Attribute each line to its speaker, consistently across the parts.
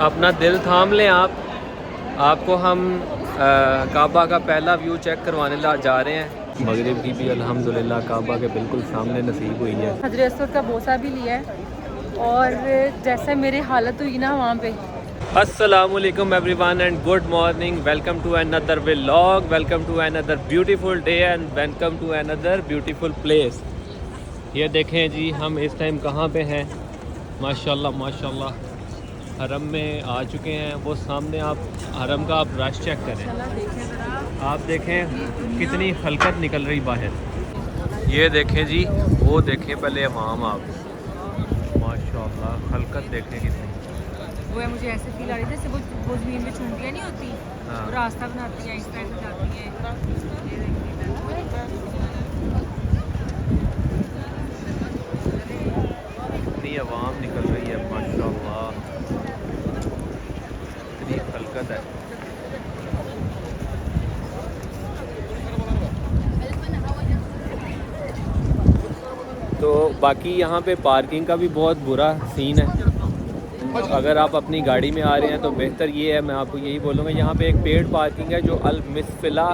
Speaker 1: अपना दिल थाम लें आप। आपको हम काबा का पहला व्यू चेक करवाने जा रहे हैं। मगरिब की भी अल्हम्दुलिल्लाह काबा के बिल्कुल सामने नसीब हुई है।
Speaker 2: हजरत असवद का बोसा भी लिया है और जैसे मेरी हालत हुई ना वहाँ पे।
Speaker 1: अस्सलामुअलैकुम everyone and good morning. Welcome to another vlog, welcome to another beautiful day and welcome to another beautiful place. ये देखें जी, हम इस टाइम कहाँ पे हैं। माशाल्लाह माशाल्लाह हरम में आ चुके हैं। वो सामने आप हरम का आप रश चेक करें। आप देखें कितनी खलकत निकल रही बाहर। ये देखें जी, वो देखें पहले इमाम आप, माशाल्लाह खलकत देखें कितनी।
Speaker 2: वो है, मुझे ऐसे फील आ रही थी जैसे वो ज़मीन में चूंटियाँ नहीं होती,
Speaker 1: हाँ।
Speaker 2: वो रास्ता बनाती हैं, इस टाइप से जाती हैं।
Speaker 1: इतनी आवाम निकल रही है माशाल्लाह, इतनी खलकत है। तो बाकी यहाँ पे पार्किंग का भी बहुत बुरा सीन है। अगर आप अपनी गाड़ी में आ रहे हैं तो बेहतर ये है, मैं आपको यही बोलूँगा, यहाँ पे एक पेड पार्किंग है जो अल मिसफिला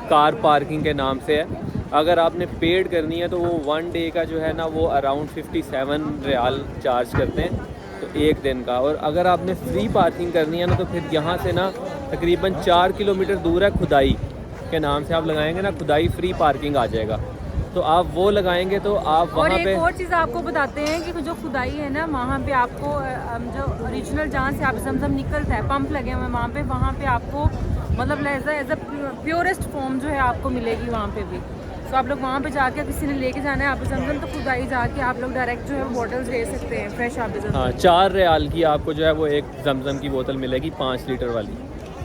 Speaker 1: कार पार्किंग के नाम से है। अगर आपने पेड करनी है तो वो 1 डे का जो है ना वो अराउंड 57 रियाल चार्ज करते हैं, तो 1 दिन का। और अगर आपने फ्री पार्किंग करनी है ना तो फिर यहाँ से ना तकरीबन 4 किलोमीटर दूर है, खुदाई के नाम से आप लगाएंगे ना, खुदाई फ्री पार्किंग आ जाएगा। तो आप वो लगाएंगे तो आप वहाँ पे।
Speaker 2: और चीज़ आपको बताते हैं कि जो खुदाई है ना वहाँ पे आपको जो ओरिजिनल जहाँ से आप जमजम निकलता है, पंप लगे हुए हैं वहाँ पे आपको मतलब एज अ प्योरेस्ट फॉर्म जो है आपको मिलेगी वहाँ पे भी। तो आप लोग वहाँ पे जाके किसी ने लेके जाना है आप जमजम, तो खुदाई जाके आप लोग डायरेक्ट जो है बॉटल्स ले सकते हैं फ्रेश आप जमजम।
Speaker 1: हाँ, 4 रियाल की आपको जो है वो एक जमजम की बोतल मिलेगी 5 लीटर वाली।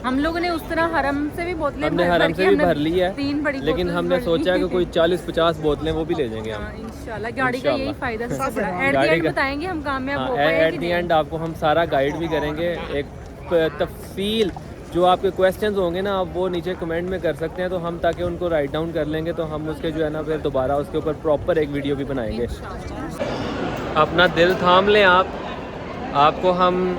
Speaker 2: हम लोगों ने उस तरह हरम से भी बोतलें
Speaker 1: हमने हरम से भी भर ली है,
Speaker 2: 3 बड़ी,
Speaker 1: लेकिन हमने सोचा कि कोई 40-50 बोतलें वो भी ले जाएंगे हम।
Speaker 2: इंशाल्लाह। गाड़ी का यही फायदा सबसे बड़ा। एट द एंड बताएंगे हम कामयाब हो पाए
Speaker 1: एट द एंड आपको हम सारा गाइड भी करेंगे। एक तफसील जो आपके क्वेश्चंस होंगे ना आप वो नीचे कमेंट में कर सकते हैं, तो हम ताकि उनको राइट डाउन कर लेंगे, तो हम उसके जो है ना फिर दोबारा उसके ऊपर प्रॉपर एक वीडियो भी बनाएंगे। अपना दिल थाम लें आप। आपको हम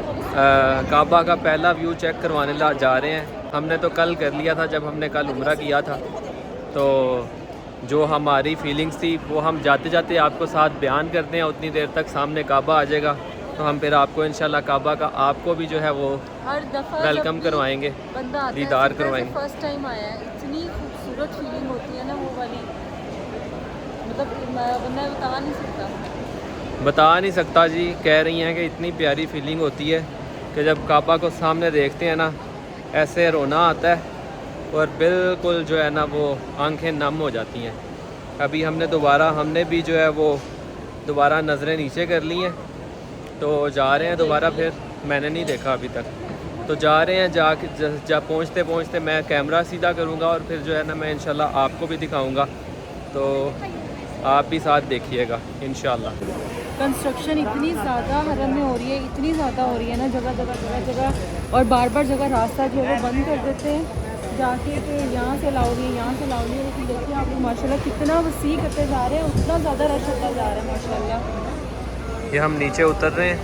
Speaker 1: काबा का पहला व्यू चेक करवाने जा रहे हैं। हमने तो कल कर लिया था, जब हमने कल उम्रा किया था, तो जो हमारी फीलिंग्स थी वो हम जाते जाते आपको साथ बयान करते हैं। उतनी देर तक सामने काबा आ जाएगा, तो हम फिर आपको इंशाल्लाह काबा का आपको भी जो है वो
Speaker 2: हर दफ़ा
Speaker 1: वेलकम करवाएंगे, दीदार करवाएंगे।
Speaker 2: फर्स्ट टाइम आया है, इतनी खूबसूरत फीलिंग होती है ना वो वाली, मतलब बंदा बता नहीं सकता जी। कह रही हैं कि इतनी प्यारी फीलिंग होती है कि जब काबा को सामने देखते हैं ना ऐसे रोना आता है और बिल्कुल जो है ना वो आंखें नम हो जाती हैं। अभी हमने भी जो है वो दोबारा नज़रें नीचे कर ली हैं, तो जा रहे हैं दोबारा। फिर मैंने नहीं देखा अभी तक, तो जा रहे हैं। जब पहुँचते पहुँचते मैं कैमरा सीधा करूँगा और फिर जो है ना मैं इंशाल्लाह आपको भी दिखाऊँगा, तो आप भी साथ देखिएगा इंशाल्लाह। कंस्ट्रक्शन इतनी ज़्यादा हरम में हो रही है, इतनी ज़्यादा हो रही है ना, जगह, और बार जगह रास्ता जो है वो बंद कर देते हैं जाके कि यहाँ से लाओगे यहाँ से लाओगे। लेकिन देखिए आप लोग माशाल्लाह कितना वसी करते जा रहे हैं, उतना ज़्यादा रश होता जा रहा है माशाल्लाह।
Speaker 1: ये हम नीचे उतर रहे हैं।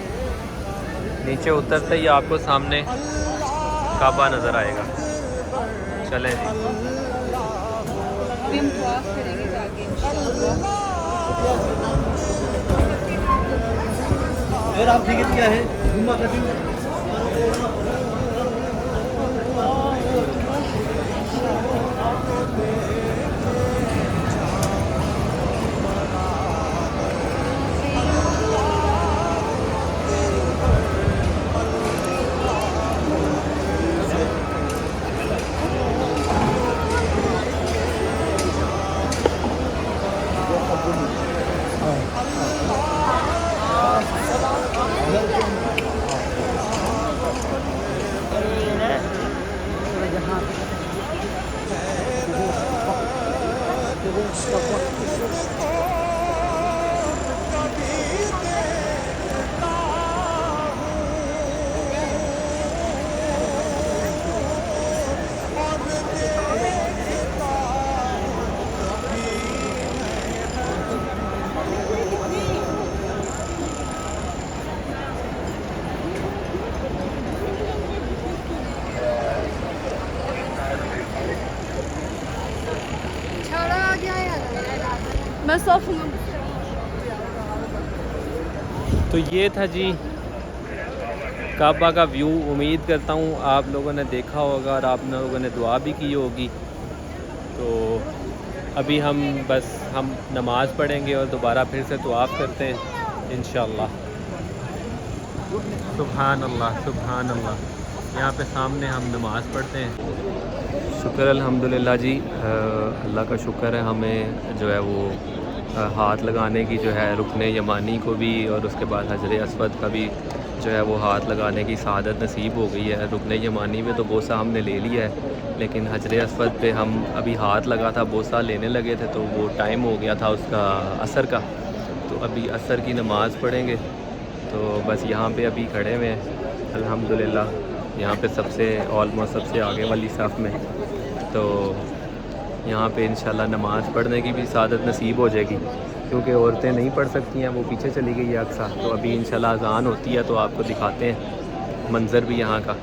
Speaker 1: नीचे उतरते ही आपको सामने काबा नज़र आएगा। चलें जी,
Speaker 2: हम दुआ करेंगे जाके इंशाल्लाह।
Speaker 3: और आप टिकट क्या है घुमा कर
Speaker 2: मैं सॉफ्ट हूँ।
Speaker 1: तो ये था जी काबा का व्यू। उम्मीद करता हूँ आप लोगों ने देखा होगा और आप लोगों ने दुआ भी की होगी। तो अभी हम नमाज़ पढ़ेंगे और दोबारा फिर से तवाफ़ करते हैं इंशाअल्लाह। सुभान अल्लाह सुभान अल्लाह। यहाँ पे सामने हम नमाज़ पढ़ते हैं। शुक्र अल्हम्दुलिल्लाह जी, अल्लाह का शुक्र है हमें जो है वो हाथ लगाने की जो है रुकने यमानी को भी और उसके बाद हजर अस्वद का भी जो है वो हाथ लगाने की सआदत नसीब हो गई है। रुकने यमानी में तो बोसा हमने ले लिया है, लेकिन हजर अस्वद पे हम अभी हाथ लगा था, बोसा लेने लगे थे तो वो टाइम हो गया था उसका असर का। तो अभी असर की नमाज़ पढ़ेंगे। तो बस यहाँ पे अभी खड़े हुए हैं अल्हम्दुलिल्लाह, यहाँ पे ऑलमोस्ट सबसे आगे वाली साफ में। तो यहाँ पे इंशाल्लाह नमाज़ पढ़ने की भी सआदत नसीब हो जाएगी, क्योंकि औरतें नहीं पढ़ सकती हैं, वो पीछे चली गई है अक्सर। तो अभी इंशाल्लाह अज़ान होती है तो आपको दिखाते हैं मंज़र भी यहाँ का।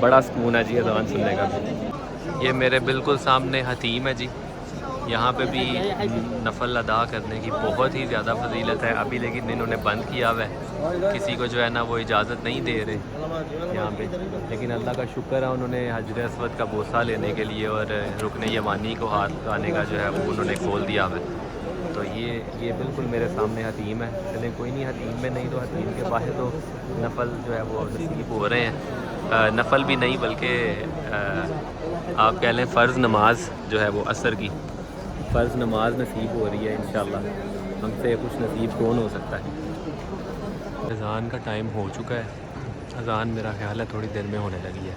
Speaker 1: बड़ा सुकून है जी अज़ान सुनने का। ये मेरे बिल्कुल सामने हतीम है जी। यहाँ पे भी नफल अदा करने की बहुत ही ज़्यादा फजीलत है अभी, लेकिन इन्होंने बंद किया हुआ है, किसी को जो है ना वो इजाज़त नहीं दे रहे यहाँ पे। लेकिन अल्लाह का शुक्र है उन्होंने हजर अस्वद का बोसा लेने के लिए और रुकने यमानी को हाथ लगाने का जो है वो उन्होंने खोल दिया हुआ है। तो ये बिल्कुल मेरे सामने हतीम है। चले कोई नहीं, हतीम में नहीं तो हतीम के बाहर तो नफल जो है वो नसीब हो रहे हैं। नफल भी नहीं बल्कि आप कह लें फ़र्ज़ नमाज जो है वो असर की फ़र्ज़ नमाज नसीब हो रही है इंशाल्लाह। हमसे कुछ नसीब कौन हो सकता है। अज़ान का टाइम हो चुका है। अज़ान मेरा ख्याल है थोड़ी देर में होने लगी है।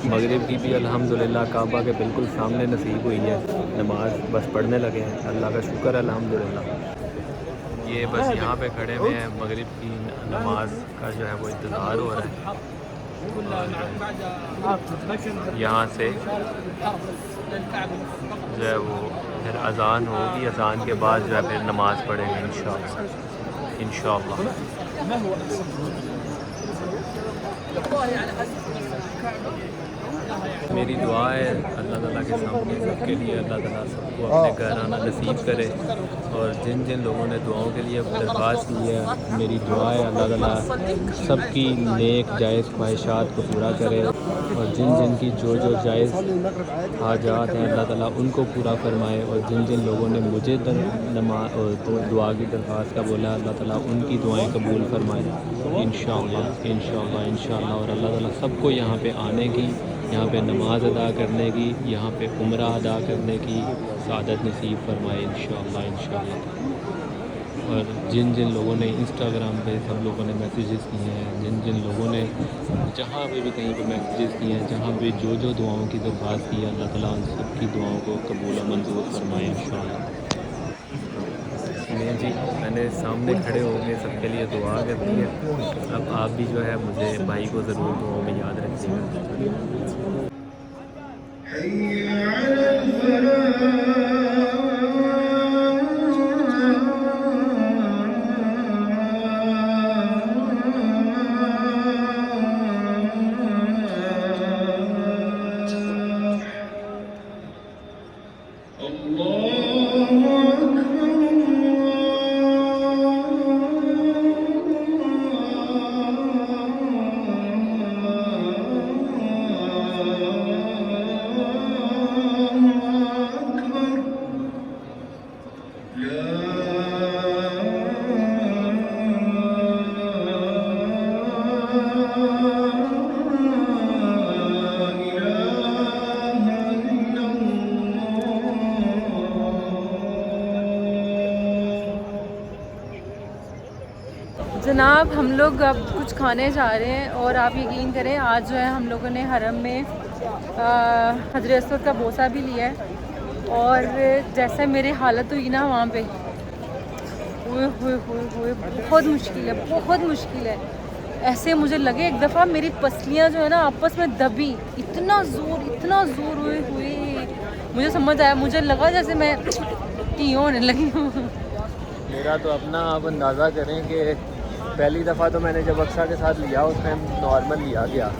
Speaker 1: मगरिब की भी अल्हम्दुलिल्लाह काबा के बिल्कुल सामने नसीब हुई है। नमाज बस पढ़ने लगे हैं, अल्लाह का शुक्र है अल्हम्दुलिल्लाह। ये बस यहाँ पे खड़े हुए हैं, मगरिब की नमाज का जो है वो इंतज़ार हो रहा है। यहाँ से जो है वो फिर अज़ान होगी, अज़ान के बाद जो है फिर नमाज़ पढ़ेंगे इंशाअल्लाह। मेरी दुआ है अल्लाह ताला के सामने सबके लिए अल्लाह ताला सबको अपने घर आना नसीब करे। और जिन जिन लोगों ने दुआओं के लिए दरख्वास्त की है, मेरी दुआ है अल्लाह ताला सबकी नेक जायज़ ख्वाहिशात को पूरा करे। और जिन जिन की जो जायज़ हाजात हैं अल्लाह ताला उनको पूरा फरमाए। और जिन जिन लोगों ने मुझे दुआ की दरख्वास्त का बोला अल्लाह ताला उनकी दुआएं कबूल फरमाए इंशाअल्लाह इंशाअल्लाह इंशाअल्लाह। और अल्लाह ताला सबको यहाँ पे आने की, यहाँ पे नमाज अदा करने की, यहाँ पे उम्रा अदा करने की सआदत नसीब फरमाए इंशाअल्लाह इंशाअल्लाह। और जिन जिन लोगों ने इंस्टाग्राम पे सब लोगों ने मैसेजेस किए हैं, जिन जिन लोगों ने जहाँ पे भी कहीं पे मैसेजेस किए हैं, जहाँ पे जो दुआओं की दरख्वास्त की है अल्लाह ताला उन सबकी दुआओं को कबूल और मंजूर फरमाए इंशाअल्लाह। नहीं जी, मैंने सामने खड़े हो गए, सबके लिए दुआ करनी है। अब आप भी जो है मुझे भाई को ज़रूर दुआओं में याद रखिएगा।
Speaker 2: जनाब हम लोग अब कुछ खाने जा रहे हैं और आप यकीन करें आज जो है हम लोगों ने हरम में हजरत अस्वद का बोसा भी लिया है। और जैसे मेरी हालत हुई ना वहाँ पे, ओए होए होए होए, बहुत मुश्किल है, बहुत मुश्किल है। ऐसे मुझे लगे एक दफ़ा मेरी पसलियाँ जो है ना आपस में दबी, इतना ज़ोर हुए हुए, मुझे समझ आया, मुझे लगा जैसे मैं की होने लगी हूँ।
Speaker 1: मेरा तो अपना आप अंदाज़ा करें कि पहली दफ़ा तो मैंने जब अक्सा के साथ लिया उस टाइम नॉर्मल लिया गया,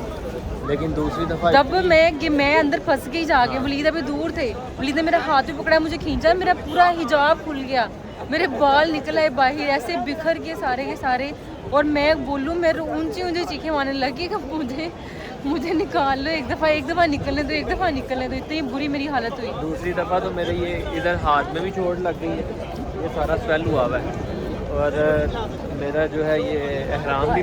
Speaker 1: लेकिन दूसरी दफ़ा
Speaker 2: जब मैं अंदर फंस गई जाके, वलीद अभी दूर थे, वलीद ने मेरा हाथ भी पकड़ा, मुझे खींचा, मेरा पूरा हिजाब खुल गया, मेरे बाल निकल आए बाहर, ऐसे बिखर के सारे। और मैं बोलूँ, मैं ऊंची चीखें मारने लगी कि मुझे निकाल लो, एक दफ़ा निकलने दो, इतनी बुरी मेरी हालत हुई।
Speaker 1: दूसरी दफ़ा तो मेरे ये इधर हाथ में भी चोट लग गई है, ये सारा स्वेल हुआ हुआ है, और मेरा जो है ये एहराम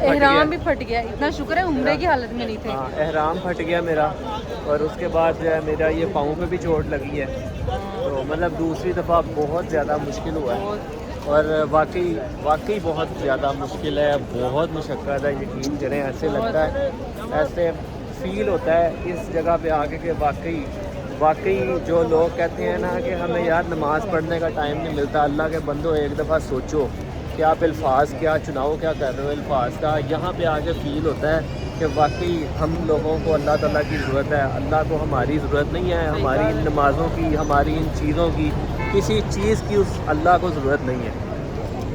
Speaker 1: भी फट गया।
Speaker 2: इतना शुक्र है उम्रे की हालत में नहीं थे।
Speaker 1: हाँ, एहराम फट गया मेरा, और उसके बाद जो है मेरा ये पाँव पे भी चोट लगी है। तो मतलब दूसरी दफ़ा बहुत ज़्यादा मुश्किल हुआ है, और वाकई बहुत ज़्यादा मुश्किल है, बहुत मुशक्क़त है, यकीन करें। ऐसे लगता है, ऐसे फ़ील होता है इस जगह पे आके कि वाकई जो लोग कहते हैं ना कि हमें यार नमाज़ पढ़ने का टाइम नहीं मिलता, अल्लाह के बंदो एक दफ़ा सोचो कि आप अल्फाज क्या चुनाव क्या कर रहे हो अल्फाज का। यहाँ पे आके फ़ील होता है कि वाकई हम लोगों को अल्लाह ताला की ज़रूरत है, अल्लाह को हमारी ज़रूरत नहीं है, हमारी इन नमाज़ों की, हमारी इन चीज़ों की, किसी चीज़ की उस अल्लाह को ज़रूरत नहीं है।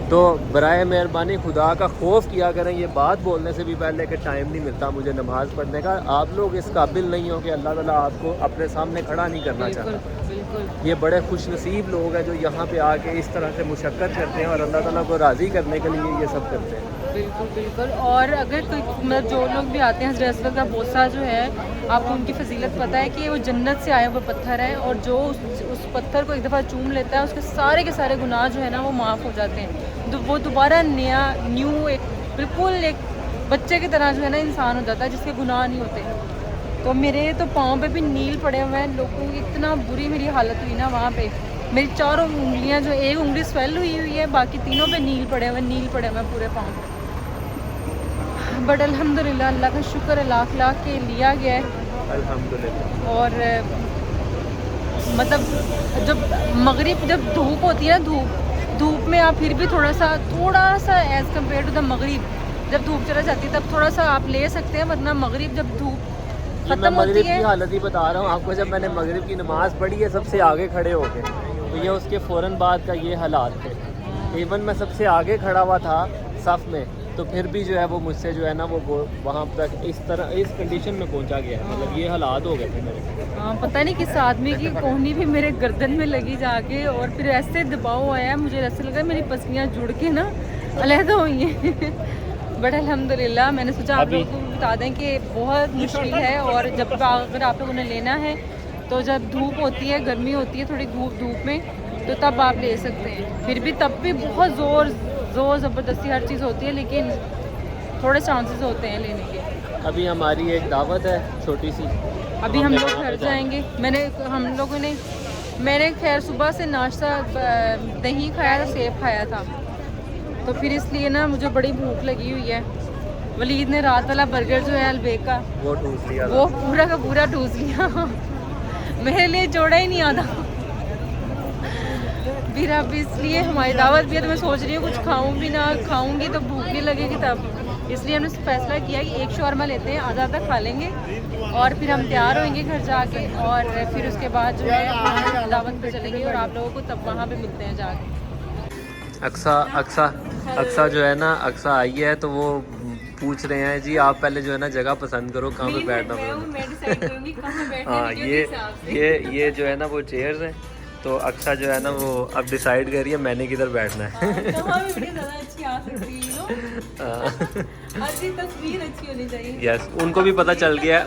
Speaker 1: तो बराए मेहरबानी खुदा का खौफ किया करें, ये बात बोलने से भी पहले कि टाइम नहीं मिलता मुझे नमाज़ पढ़ने का। आप लोग इस काबिल नहीं हो कि अल्लाह ताला आपको अपने सामने खड़ा नहीं करना चाहता। ये बड़े खुश नसीब लोग हैं जो यहाँ पे आके इस तरह से मुशक्क़त करते हैं और अल्लाह ताला को राज़ी करने के लिए ये सब करते हैं।
Speaker 2: बिल्कुल। और अगर कोई मतलब जो लोग भी आते हैं, हज़रत असवद का बोसा जो है, आपको उनकी फजीलत पता है कि वो जन्नत से आया हुआ पत्थर है, और जो उस पत्थर को एक दफ़ा चूम लेता है, उसके सारे के सारे गुनाह जो है ना वो माफ़ हो जाते हैं। तो वो दोबारा न्यू बिल्कुल एक बच्चे की तरह जो है ना इंसान हो जाता है, जिसके गुनाह नहीं होते। तो मेरे तो पाँव पे भी नील पड़े हुए हैं, लोगों की इतना बुरी मेरी हालत हुई ना वहाँ पे। मेरी चारों उंगलियाँ जो, एक उंगली स्वेल हुई है, बाकी तीनों पे नील पड़े हुए हैं पूरे पाँव। बट अल्हम्दुलिल्लाह, अल्लाह का शुक्र है लाख के लिया गया है
Speaker 1: अल्हम्दुलिल्लाह।
Speaker 2: और मतलब जब मगरिब जब धूप होती है ना, धूप में आप फिर भी थोड़ा सा एज़ कम्पेयर टू द मगरिब, जब धूप चला जाती है तब थोड़ा सा आप ले सकते हैं, वरना मगरिब जब धूप
Speaker 1: मैं मगरिब की हालत ही बता रहा हूँ आपको। जब मैंने मगरिब की नमाज़ पढ़ी है सबसे आगे खड़े हो गए, तो ये उसके फ़ौरन बाद का ये हालात थे। इवन मैं सबसे आगे खड़ा हुआ था सफ़ में, तो फिर भी जो है वो मुझसे जो है ना वो वहाँ तक इस कंडीशन में पहुँचा गया है। मतलब ये हालात हो गए थे मेरे।
Speaker 2: हाँ, पता नहीं किस आदमी की कोहनी भी मेरे गर्दन में लगी जाके, और फिर ऐसे दबाव आया, मुझे ऐसे लगा मेरी पसलियाँ जुड़ के ना अलहदा हुई हैं। बट अल्हम्दुलिल्लाह, मैंने सोचा आप लोगों को बता दें कि बहुत मुश्किल है, और जब अगर आप लोगों ने लेना है तो जब धूप होती है, गर्मी होती है थोड़ी धूप में, तो तब आप ले सकते हैं। फिर भी तब भी बहुत ज़ोर ज़बरदस्ती हर चीज़ होती है, लेकिन थोड़े चांसेस होते हैं लेने के।
Speaker 1: अभी हमारी एक दावत है छोटी सी,
Speaker 2: अभी हम लोग घर जाएंगे। मैंने खैर सुबह से नाश्ता दही खाया था, सेब खाया था, तो फिर इसलिए ना मुझे बड़ी भूख लगी हुई है। वलीद ने रात वाला बर्गर जो है अलबेक का,
Speaker 1: वो ठूस लिया,
Speaker 2: वो पूरा का पूरा ठूस लिया। मेरे लिए जोड़ा ही नहीं आता। फिर अब इसलिए हमारी दावत भी है, तो मैं सोच रही हूँ कुछ खाऊंगी तो भूख नहीं लगेगी तब, इसलिए हमने फैसला किया कि एक शौरमा लेते हैं, आधा खा लेंगे, और फिर हम तैयार होंगे घर जाके, और फिर उसके बाद जो है दावत पे चलेंगे, और आप लोगों को तब वहाँ पे मिलते हैं जाके।
Speaker 1: अक्सा जो है ना, अक्सा आई है तो वो पूछ रहे हैं जी आप पहले जो है ना जगह पसंद करो कहाँ पे बैठना पसंद। हाँ, ये जो है ना वो चेयर्स हैं, तो अक्सा जो है ना वो अब डिसाइड कर रही है मैंने किधर बैठना है। यस, उनको भी पता चल गया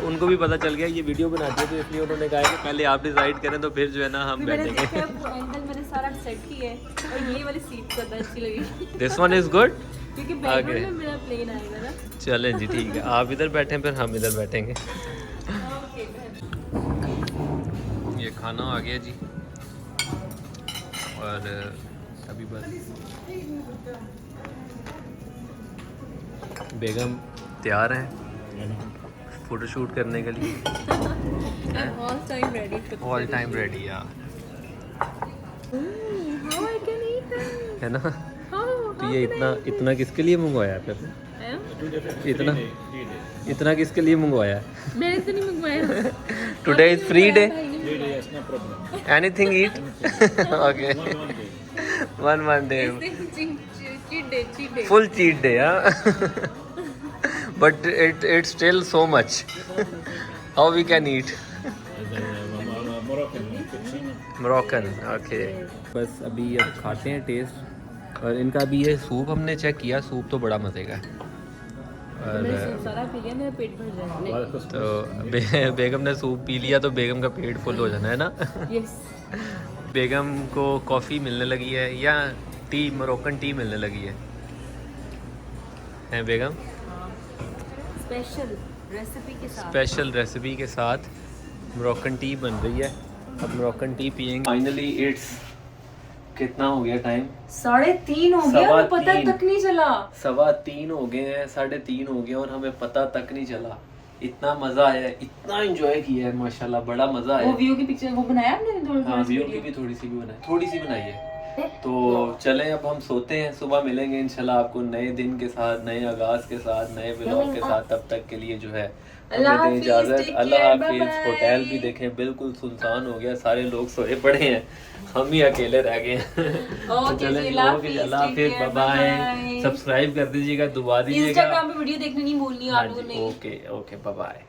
Speaker 1: ये वीडियो बनाती है, तो इसलिए उन्होंने कहा कि पहले आप डिसाइड करें तो फिर जो है ना हम बैठेंगे।
Speaker 2: मैंने सारा सेट किया है, और ये वाली सीट ज़्यादा अच्छी लगी।
Speaker 1: दिस वन इज गुड,
Speaker 2: क्योंकि बैकग्राउंड में मेरा प्लेन आएगा ना।
Speaker 1: चलें जी, ठीक है, आप इधर बैठें फिर हम इधर बैठेंगे। ये खाना आ गया जी, और अभी बस बेगम तैयार हैं फ़ोटोशूट करने के लिए। ऑल टाइम रेडी यार, है ना। तो ये इतना किसके लिए मंगवाया फिर?
Speaker 2: हैं?
Speaker 1: इतना किसके लिए मंगवाया?
Speaker 2: मैंने तो नहीं मंगवाया।
Speaker 1: Today is free day,
Speaker 3: Yes, no problem.
Speaker 1: Anything eat. Okay, one day
Speaker 2: cheat day.
Speaker 1: Full cheat day, हाँ। But it still so much, how we can eat? Moroccan, okay. बस अभी अब खाते हैं टेस्ट। और इनका अभी ये सूप हमने चेक किया, सूप तो बड़ा मज़े का है। और
Speaker 2: सारा पी गया, मेरा पेट भर जाएगा।
Speaker 1: तो बेगम ने सूप पी लिया तो बेगम का पेट फुल हो जाना है ना।
Speaker 2: यस।
Speaker 1: बेगम को कॉफ़ी मिलने लगी है या टी, मोरक्कन टी मिलने लगी है बेगम?
Speaker 2: स्पेशल रेसिपी के साथ
Speaker 1: मोरक्कन टी बन रही है। अब मोरक्कन टी पियेंगे। फाइनली इट्स कितना हो गया टाइम?
Speaker 2: 3:30 हो गया और पता
Speaker 1: 3:15
Speaker 2: तक नहीं चला।
Speaker 1: 3:15 हो गए हैं, 3:30 हो गए और हमें पता तक नहीं चला। इतना मजा आया, इतना एंजॉय किया है माशाल्लाह, बड़ा मजा आया।
Speaker 2: वो व्यू की पिक्चर वो बनाया आपने?
Speaker 1: हाँ, व्यू की भी थोड़ी सी बनाई है। तो चलें अब हम सोते हैं, सुबह मिलेंगे इंशाल्लाह आपको नए दिन के साथ, नए आगाज के साथ, नए व्लॉग के साथ। तब तक के लिए जो है
Speaker 2: अल्लाह
Speaker 1: हमें दें इजाजत।
Speaker 2: हाफिज़,
Speaker 1: अल्लाह
Speaker 2: take care,
Speaker 1: हाफिज।
Speaker 2: bye-bye।
Speaker 1: होटल भी देखें बिल्कुल सुनसान हो गया, सारे लोग सोए पड़े हैं, हम ही अकेले रह गए हैं। तो चलें,
Speaker 2: अल्लाह
Speaker 1: अल्लाह हाफिज,
Speaker 2: हाफिज़,
Speaker 1: बाय।
Speaker 2: bye-bye।
Speaker 1: सब्सक्राइब कर दीजिएगा, दुआ दीजिएगा।
Speaker 2: इंस्टाग्राम पे वीडियो देखनी नहीं भूलनी
Speaker 1: हाँ
Speaker 2: आप लोगों
Speaker 1: जी,
Speaker 2: ने।
Speaker 1: Okay, bye.